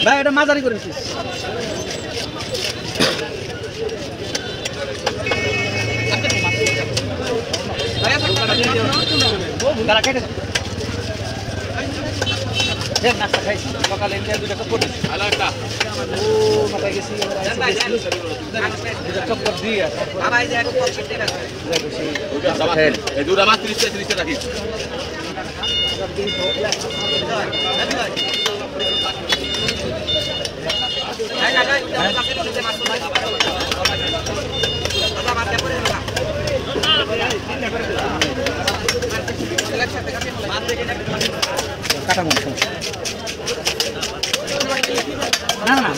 ভাই এটা মাঝারি করে দিচ্ছিস তারা কেটে নাস্তা খাইছি সকালে দুটা চক্কর দিচ্ছি ও মাথায় গেছি দুটা চক্কর দিয়ে দুটা মাছ 30 রাখি কাটা মনে না না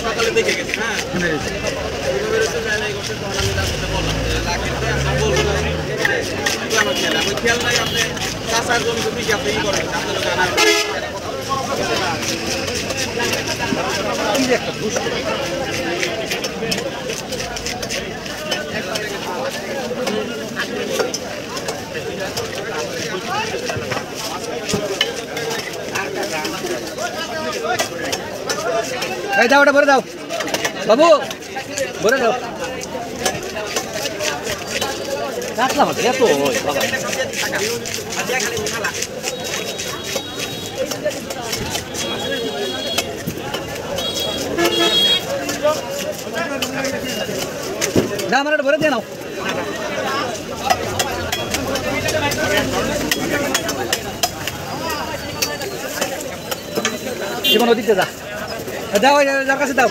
সকালে দেখে গেছি হ্যাঁ খেয়াল নাই আপনি চাষার জমি জমি আপনি ই করেন এই দাও ওটা ভরে দাও বাবু ভরে দাও রাখলাম এত না আমার ভরে দিয়ে নাও জীবন ওদিকে যা দাও যার কাছে দাও